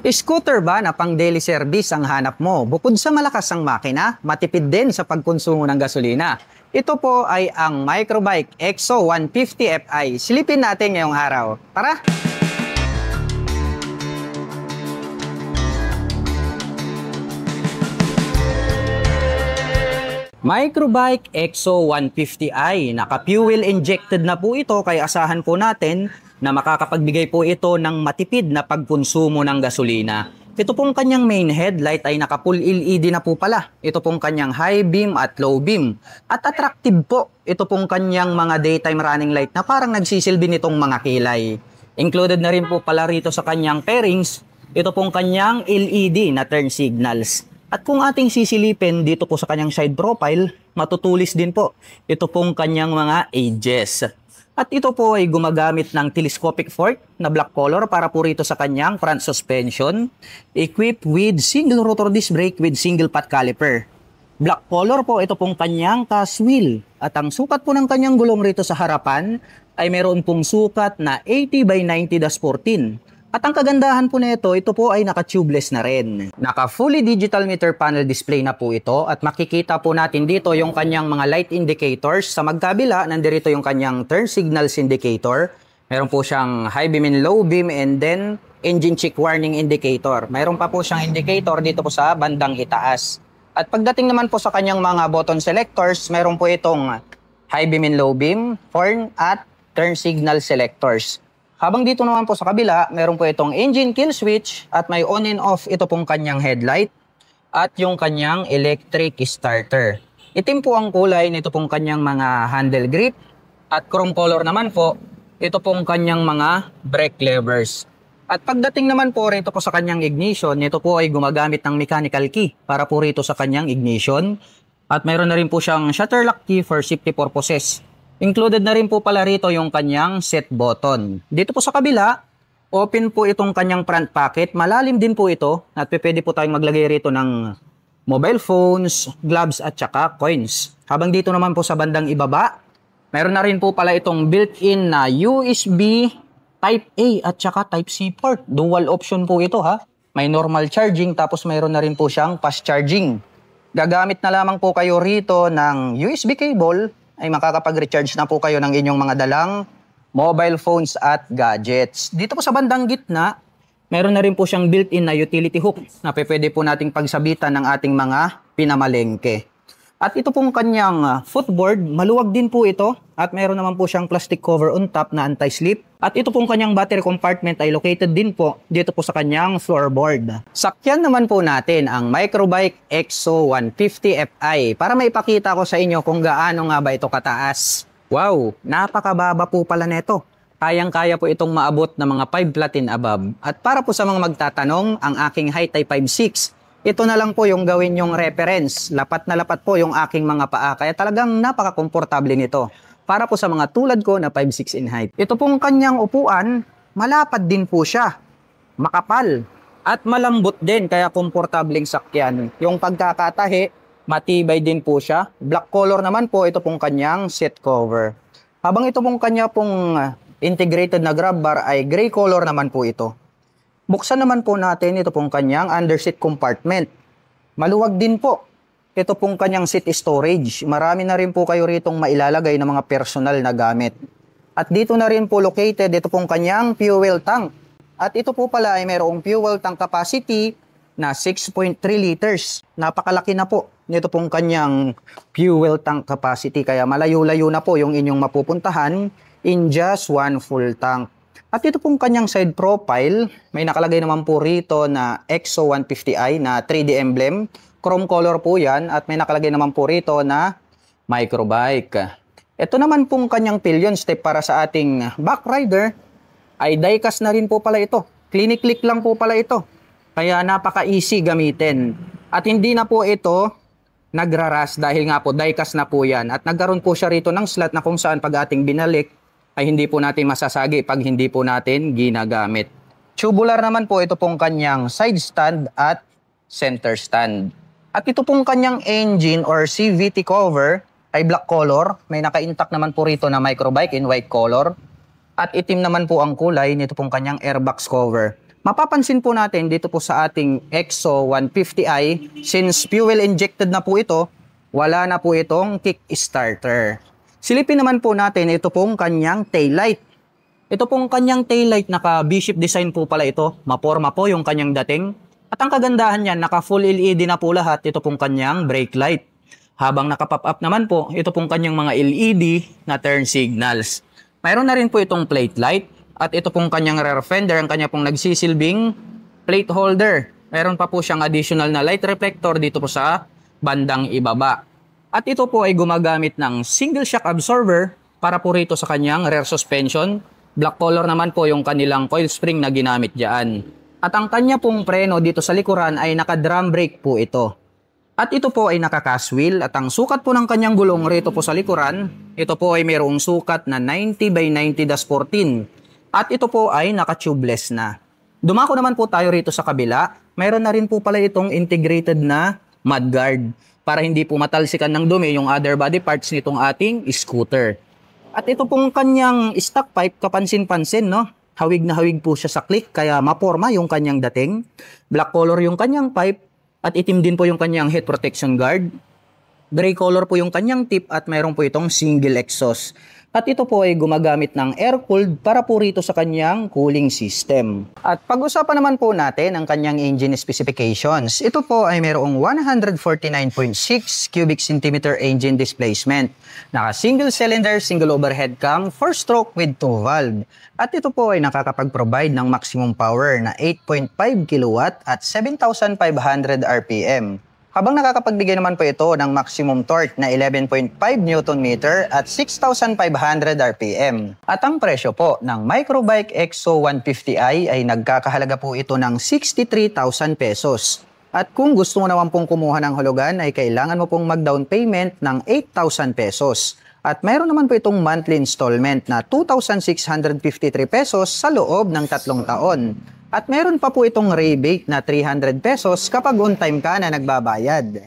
Scooter ba na pang daily service ang hanap mo? Bukod sa malakas ang makina, matipid din sa pagkonsumo ng gasolina. Ito po ay ang Microbike EXO 150 Fi. Silipin natin ngayong araw. Tara! Microbike EXO 150i. Naka-fuel injected na po ito kaya asahan po natin na makakapagbigay po ito ng matipid na pagkonsumo ng gasolina. Ito pong kanyang main headlight ay naka-full LED na po pala. Ito pong kanyang high beam at low beam. At attractive po ito pong kanyang mga daytime running light na parang nagsisilbi nitong mga kilay. Included na rin po pala rito sa kanyang pairings, ito pong kanyang LED na turn signals. At kung ating sisilipin dito po sa kanyang side profile, matutulis din po ito pong kanyang mga edges. At ito po ay gumagamit ng telescopic fork na black color para po rito sa kanyang front suspension, equipped with single rotor disc brake with single pot caliper. Black color po ito pong kanyang cast wheel. At ang sukat po ng kanyang gulong rito sa harapan ay meron pong sukat na 80 by 90-14. At ang kagandahan po nito, ito po ay naka-tubeless na rin. Naka-fully digital meter panel display na po ito at makikita po natin dito yung kanyang mga light indicators. Sa magkabila, nandirito yung kanyang turn signals indicator. Meron po siyang high beam and low beam and then engine check warning indicator. Meron pa po siyang indicator dito po sa bandang itaas. At pagdating naman po sa kanyang mga button selectors, meron po itong high beam and low beam, horn at turn signal selectors. Habang dito naman po sa kabila, meron po itong engine kill switch at may on and off ito pong kanyang headlight at yung kanyang electric starter. Itim po ang kulay nito pong kanyang mga handle grip at chrome color naman po ito pong kanyang mga brake levers. At pagdating naman po rito po sa kanyang ignition, ito po ay gumagamit ng mechanical key para po rito sa kanyang ignition. At mayroon na rin po siyang shutter lock key for safety purposes. Included na rin po pala rito yung kanyang set button. Dito po sa kabila, open po itong kanyang front pocket. Malalim din po ito at pwede po tayong maglagay rito ng mobile phones, gloves at saka coins. Habang dito naman po sa bandang ibaba, mayroon na rin po pala itong built-in na USB Type A at saka Type C port. Dual option po ito ha. May normal charging tapos mayroon na rin po siyang fast charging. Gagamit na lamang po kayo rito ng USB cable ay makakapag-recharge na po kayo ng inyong mga dalang mobile phones at gadgets. Dito po sa bandang gitna, meron na rin po siyang built-in na utility hook na pwede po nating pagsabitan ng ating mga pinamalengke. At ito pong kanyang footboard, maluwag din po ito at meron naman po siyang plastic cover on top na anti-slip. At ito pong kanyang battery compartment ay located din po dito po sa kanyang floorboard. Sakyan naman po natin ang Microbike EXO 150 Fi para maipakita ko sa inyo kung gaano nga ba ito kataas. Wow, napakababa po pala nito. Kayang-kaya po itong maabot ng mga 5 flat and above. At para po sa mga magtatanong, ang aking height ay 5'6". Ito na lang po yung gawin yung reference. Lapat na lapat po yung aking mga paa. Kaya talagang napaka-komportable nito. Para po sa mga tulad ko na 5'6" in height. Ito pong kanyang upuan, malapad din po siya. Makapal. At malambot din, kaya komportableng sakyan. Yung pagkakatahi, matibay din po siya. Black color naman po ito pong kanyang seat cover. Habang ito pong kanya pong integrated na grab bar ay gray color naman po ito. Buksan naman po natin ito pong kanyang underseat compartment. Maluwag din po. Ito pong kanyang seat storage. Marami na rin po kayo ritong mailalagay ng mga personal na gamit. At dito na rin po located ito pong kanyang fuel tank. At ito po pala ay mayroong fuel tank capacity na 6.3 liters. Napakalaki na po nito pong kanyang fuel tank capacity. Kaya malayo-layo na po yung inyong mapupuntahan in just one full tank. At ito pong kanyang side profile, may nakalagay naman po rito na EXO 150i na 3D emblem. Chrome color po yan at may nakalagay naman po rito na Microbike. Ito naman pong kanyang pillion step para sa ating back rider ay diecast na rin po pala ito. Click lang po pala ito. Kaya napaka-easy gamitin. At hindi na po ito nagraras dahil nga po diecast na po yan. At nagkaroon po siya rito ng slot na kung saan pag ating binalik, ay hindi po natin masasagi pag hindi po natin ginagamit. Tubular naman po ito pong kanyang side stand at center stand. At ito pong kanyang engine or CVT cover ay black color. May naka-intact naman po rito na Microbike in white color. At itim naman po ang kulay nito pong kanyang airbox cover. Mapapansin po natin dito po sa ating EXO 150i, since fuel injected na po ito, wala na po itong kickstarter. Silipin naman po natin ito pong kanyang taillight. Ito pong kanyang taillight, naka V-shape design po pala ito. Maporma po yung kanyang dating. At ang kagandahan niyan, naka full LED na po lahat. Ito pong kanyang brake light. Habang naka-pop up naman po, ito pong kanyang mga LED na turn signals. Mayroon na rin po itong plate light. At ito pong kanyang rear fender, ang kanya pong nagsisilbing plate holder. Mayroon pa po siyang additional na light reflector dito po sa bandang ibaba. At ito po ay gumagamit ng single shock absorber para po rito sa kanyang rear suspension. Black color naman po yung kanilang coil spring na ginamit dyan. At ang kanya pong preno dito sa likuran ay naka-drum brake po ito. At ito po ay naka-cast wheel. At ang sukat po ng kanyang gulong rito po sa likuran, ito po ay mayroong sukat na 90 by 90-14. At ito po ay naka-tubeless na. Dumako naman po tayo rito sa kabila. Mayroon na rin po pala itong integrated na mudguard para hindi po matalsikan ng dumi yung other body parts nitong ating scooter. At ito pong kanyang stock pipe, kapansin-pansin, no? Hawig na hawig po siya sa click, kaya maporma yung kanyang dating. Black color yung kanyang pipe, at itim din po yung kanyang head protection guard. Gray color po yung kanyang tip, at mayroon po itong single exhaust. At ito po ay gumagamit ng air-cooled para po rito sa kanyang cooling system. At pag-usapan naman po natin ang kanyang engine specifications. Ito po ay mayroong 149.6 cubic centimeter engine displacement. Naka single cylinder, single overhead cam, 4-stroke with 2 valve. At ito po ay nakakapag-provide ng maximum power na 8.5 kW at 7,500 RPM. Habang nakakapagbigay naman po ito ng maximum torque na 11.5 Nm at 6,500 RPM. At ang presyo po ng Microbike EXO 150i ay nagkakahalaga po ito ng 63,000 pesos. At kung gusto mo naman pong kumuha ng hulugan ay kailangan mo pong mag-down payment ng 8,000 pesos. At mayroon naman po itong monthly installment na 2,653 pesos sa loob ng 3 taon. At meron pa po itong rebate na 300 pesos kapag on time ka na nagbabayad.